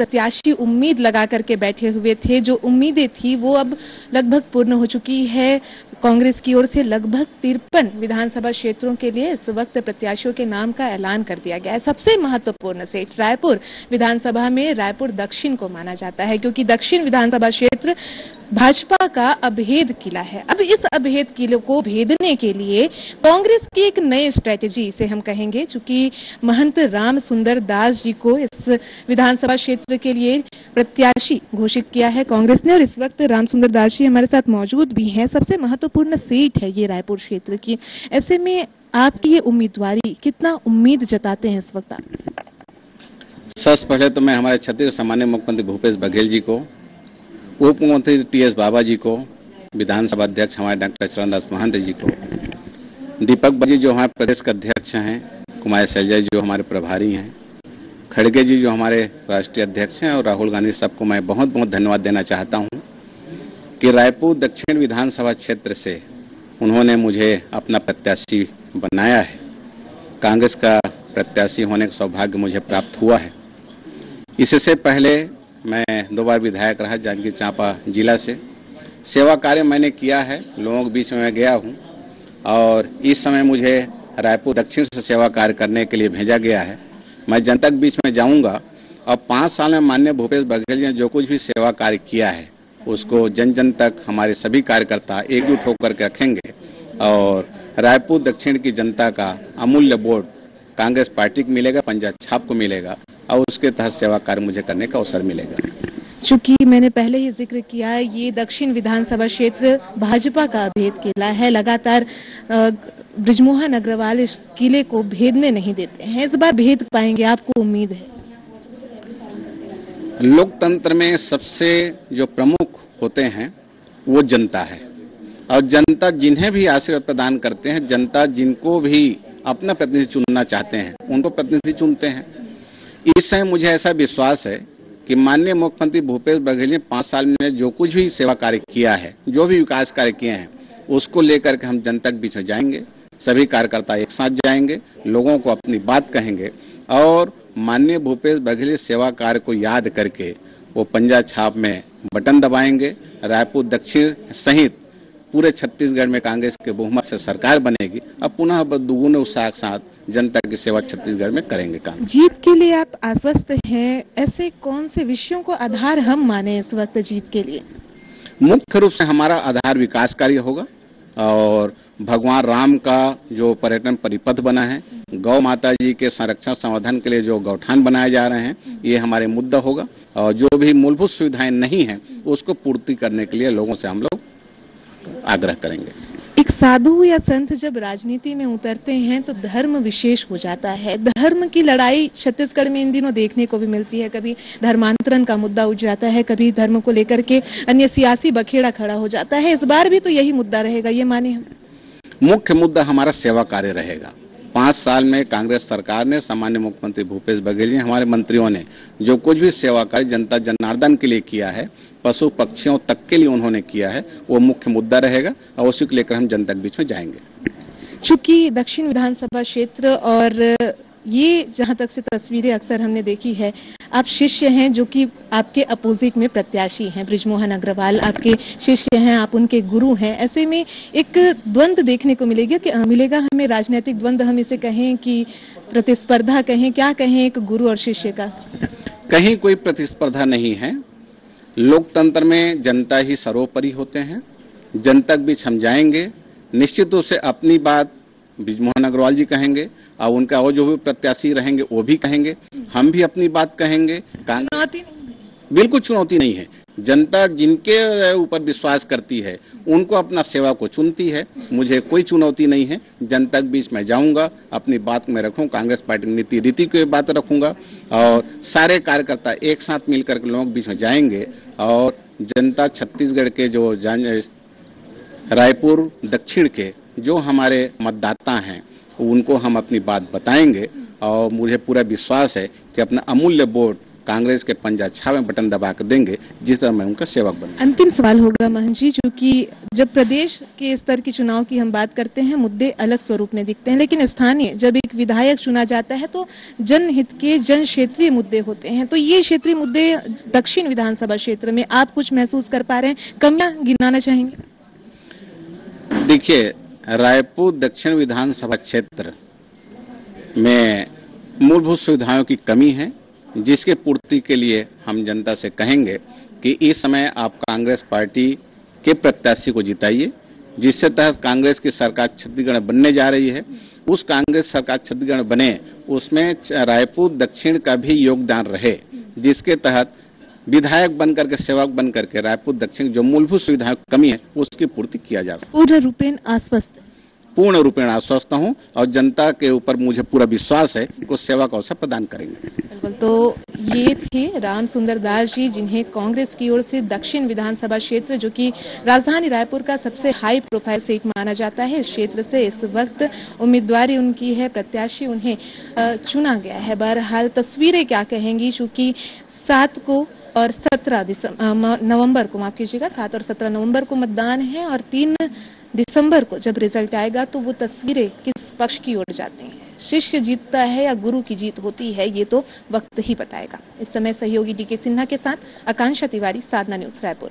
प्रत्याशी उम्मीद लगा करके बैठे हुए थे, जो उम्मीदें थी वो अब लगभग पूर्ण हो चुकी है। कांग्रेस की ओर से लगभग 53 विधानसभा क्षेत्रों के लिए इस वक्त प्रत्याशियों के नाम का ऐलान कर दिया गया है। सबसे महत्वपूर्ण सीट रायपुर विधानसभा में रायपुर दक्षिण को माना जाता है, क्योंकि दक्षिण विधानसभा क्षेत्र भाजपा का अभेद किला है। अब इस अभेद किले को भेदने के लिए कांग्रेस की एक नई स्ट्रेटेजी इसे हम कहेंगे, चूंकि महंत राम सुंदर दास जी को इस विधानसभा क्षेत्र के लिए प्रत्याशी घोषित किया है कांग्रेस ने, और इस वक्त राम सुंदर दास जी हमारे साथ मौजूद भी हैं। सबसे महत्वपूर्ण सीट है ये रायपुर क्षेत्र की। ऐसे में आपकी ये उम्मीदवारी, कितना उम्मीद जताते हैं इस वक्त आप? सबसे पहले तो मैं हमारे छत्तीसगढ़ सामान्य मुख्यमंत्री भूपेश बघेल जी को, उप मुख्यमंत्री टीएस बाबा जी को, विधानसभा अध्यक्ष हमारे डॉक्टर चरणदास महंत जी को, दीपक बाजी जो हमारे प्रदेश के अध्यक्ष हैं, कुमार शैलजा जी जो हमारे प्रभारी हैं, खड़गे जी जो हमारे राष्ट्रीय अध्यक्ष हैं, और राहुल गांधी, सबको मैं बहुत बहुत धन्यवाद देना चाहता हूं कि रायपुर दक्षिण विधानसभा क्षेत्र से उन्होंने मुझे अपना प्रत्याशी बनाया है। कांग्रेस का प्रत्याशी होने का सौभाग्य मुझे प्राप्त हुआ है। इससे पहले मैं 2 बार विधायक रहा जांजगीर चांपा जिला से। सेवा कार्य मैंने किया है, लोगों के बीच में मैं गया हूं, और इस समय मुझे रायपुर दक्षिण से सेवा कार्य करने के लिए भेजा गया है। मैं जनता के बीच में जाऊंगा, और 5 साल में माननीय भूपेश बघेल जी ने जो कुछ भी सेवा कार्य किया है उसको जन जन तक हमारे सभी कार्यकर्ता एकजुट होकर के रखेंगे, और रायपुर दक्षिण की जनता का अमूल्य वोट कांग्रेस पार्टी को मिलेगा, पंजा छाप को मिलेगा, और उसके तहत सेवा कार्य मुझे करने का अवसर मिलेगा। चूंकि मैंने पहले ही जिक्र किया, ये दक्षिण विधानसभा क्षेत्र भाजपा का अभेद किला है। लगातार बृजमोहन अग्रवाल इस किले को भेदने नहीं देते हैं। इस बार भेद पाएंगे, आपको उम्मीद है? लोकतंत्र में सबसे जो प्रमुख होते हैं वो जनता है, और जनता जिन्हें भी आशीर्वाद प्रदान करते हैं, जनता जिनको भी अपना प्रतिनिधि चुनना चाहते हैं उनको प्रतिनिधि चुनते हैं। इस समय मुझे ऐसा विश्वास है कि माननीय मुख्यमंत्री भूपेश बघेल ने 5 साल में जो कुछ भी सेवा कार्य किया है, जो भी विकास कार्य किए हैं, उसको लेकर के हम जनता के बीच में जाएंगे। सभी कार्यकर्ता एक साथ जाएंगे, लोगों को अपनी बात कहेंगे, और माननीय भूपेश बघेल सेवा कार्य को याद करके वो पंजा छाप में बटन दबाएंगे। रायपुर दक्षिण सहित पूरे छत्तीसगढ़ में कांग्रेस के बहुमत से सरकार बनेगी। अब पुनः दुगुने उत्साह के साथ जनता की सेवा छत्तीसगढ़ में करेंगे काम। जीत के लिए आप आश्वस्त हैं? ऐसे कौन से विषयों को आधार हम माने इस वक्त जीत के लिए? मुख्य रूप से हमारा आधार विकास कार्य होगा, और भगवान राम का जो पर्यटन परिपथ बना है, गौ माता जी के संरक्षण संवर्धन के लिए जो गौठान बनाए जा रहे हैं, ये हमारे मुद्दा होगा, और जो भी मूलभूत सुविधाएं नहीं हैं उसको पूर्ति करने के लिए लोगों से हम लोग आग्रह करेंगे। एक साधु या संत जब राजनीति में उतरते हैं तो धर्म विशेष हो जाता है। धर्म की लड़ाई छत्तीसगढ़ में इन दिनों देखने को भी मिलती है। कभी धर्मांतरण का मुद्दा उठ जाता है, कभी धर्म को लेकर के अन्य सियासी बखेड़ा खड़ा हो जाता है। इस बार भी तो यही मुद्दा रहेगा, ये माने हम? मुख्य मुद्दा हमारा सेवा कार्य रहेगा। 5 साल में कांग्रेस सरकार ने, सामान्य मुख्यमंत्री भूपेश बघेल जी, हमारे मंत्रियों ने जो कुछ भी सेवा कार्य जनता जनार्दन के लिए किया है, पशु पक्षियों तक के लिए उन्होंने किया है, वो मुख्य मुद्दा रहेगा, और उसी को लेकर हम जनता के बीच में जाएंगे। चूंकि दक्षिण विधानसभा क्षेत्र, और ये जहां तक से तस्वीरें अक्सर हमने देखी है, आप शिष्य हैं जो कि आपके अपोजिट में प्रत्याशी हैं। बृजमोहन अग्रवाल आपके शिष्य हैं, आप उनके गुरु हैं। ऐसे में एक द्वंद्व देखने को मिलेगा हमें, राजनीतिक द्वंद्व हम इसे कहें कि प्रतिस्पर्धा कहें, क्या कहें एक गुरु और शिष्य का? कहीं कोई प्रतिस्पर्धा नहीं है। लोकतंत्र में जनता ही सर्वोपरि होते हैं। जनता के बीच हम जाएंगे, निश्चित रूप से अपनी बात बृजमोहन अग्रवाल जी कहेंगे, और उनका और जो भी प्रत्याशी रहेंगे वो भी कहेंगे, हम भी अपनी बात कहेंगे। चुनौती नहीं, बिल्कुल चुनौती नहीं है। जनता जिनके ऊपर विश्वास करती है उनको अपना सेवा को चुनती है। मुझे कोई चुनौती नहीं है। जनता के बीच में जाऊंगा, अपनी बात में रखूं, कांग्रेस पार्टी की नीति रीति की बात रखूंगा, और सारे कार्यकर्ता एक साथ मिलकर के लोगों के बीच में जाएंगे, और जनता छत्तीसगढ़ के जो रायपुर दक्षिण के जो हमारे मतदाता हैं उनको हम अपनी बात बताएंगे, और मुझे पूरा विश्वास है कि अपना अमूल्य वोट कांग्रेस के पंजा छावे बटन दबा कर देंगे, जिस तरह मैं उनका सेवक बनूंगा। अंतिम सवाल होगा महंत जी, क्योंकि जब प्रदेश के स्तर की चुनाव की हम बात करते हैं मुद्दे अलग स्वरूप में दिखते हैं, लेकिन स्थानीय जब एक विधायक चुना जाता है तो जनहित के जन क्षेत्रीय मुद्दे होते हैं। तो ये क्षेत्रीय मुद्दे दक्षिण विधानसभा क्षेत्र में आप कुछ महसूस कर पा रहे हैं, कमियां गिनाना चाहेंगे? देखिए, रायपुर दक्षिण विधानसभा क्षेत्र में मूलभूत सुविधाओं की कमी है, जिसके पूर्ति के लिए हम जनता से कहेंगे कि इस समय आप कांग्रेस पार्टी के प्रत्याशी को जिताइए, जिससे तहत कांग्रेस की सरकार छत्तीसगढ़ बनने जा रही है। उस कांग्रेस सरकार छत्तीसगढ़ बने, उसमें रायपुर दक्षिण का भी योगदान रहे, जिसके तहत विधायक बनकर के, सेवक बनकर के रायपुर दक्षिण जो मूलभूत सुविधाओं की कमी है उसकी पूर्ति किया जा सके। पूर्ण रूपेण आश्वस्त हूँ और जनता के ऊपर मुझे पूरा विश्वास है कि सेवा का अवसर प्रदान करेंगे। बिल्कुल, तो ये थे राम सुंदर दास जी, जिन्हें कांग्रेस की ओर से दक्षिण विधानसभा क्षेत्र, जो कि राजधानी रायपुर का सबसे हाई प्रोफाइल सीट माना जाता है, इस क्षेत्र से इस वक्त उम्मीदवारी उनकी है, प्रत्याशी उन्हें चुना गया है। बहरहाल तस्वीरें क्या कहेंगी, चूंकि 7 को और 17 नवंबर को, माफ कीजिएगा, 7 और 17 नवंबर को मतदान है और 3 दिसंबर को जब रिजल्ट आएगा तो वो तस्वीरें किस पक्ष की ओर जाती हैं, शिष्य जीतता है या गुरु की जीत होती है, ये तो वक्त ही बताएगा। इस समय सहयोगी डीके सिन्हा के साथ आकांक्षा तिवारी, साधना न्यूज, रायपुर।